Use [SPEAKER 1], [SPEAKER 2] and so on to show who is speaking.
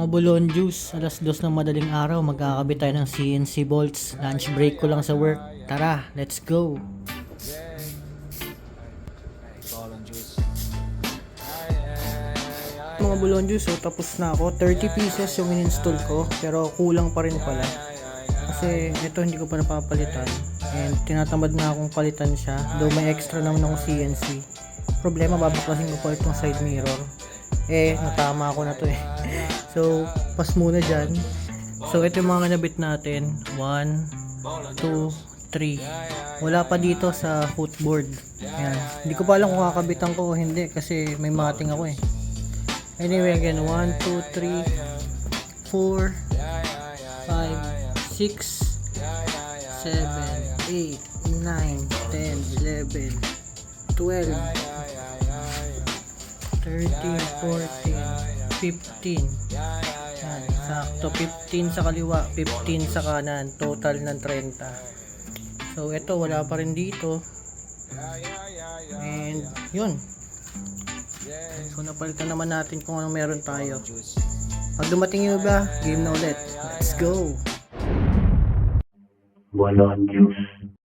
[SPEAKER 1] Mga bulon juice, alas 2 ng madaling araw, magkakabit tayo ng CNC bolts. Lunch break ko lang sa work. Tara, let's go! Mga bulon juice, so tapos na ako. 30 pieces yung in-install ko, pero kulang pa rin pala. Kasi ito hindi ko pa napapalitan. And tinatamad na akong palitan siya, though may extra naman akong CNC. Problema, babaklasin ko pa itong side mirror. Natama ako na to eh. So, pas muna dyan. So, ito yung mga nabit natin. 1, 2, 3. Wala pa dito sa footboard. Ayan. Hindi ko pa alam kung kakabitan ko o hindi kasi may mating ako eh. Anyway, again, 1, 2, 3, 4, 5, 6, 7, 8, 9, 10, 11, 12, 13, 14, 15. Yan, sakto 15 sa kaliwa, 15 sa kanan, total ng 30. So ito wala pa rin dito. And yun. So napalitan naman natin kung anong meron tayo. Pag dumating yung iba, game na ulit. Let's go.
[SPEAKER 2] Bulon juice.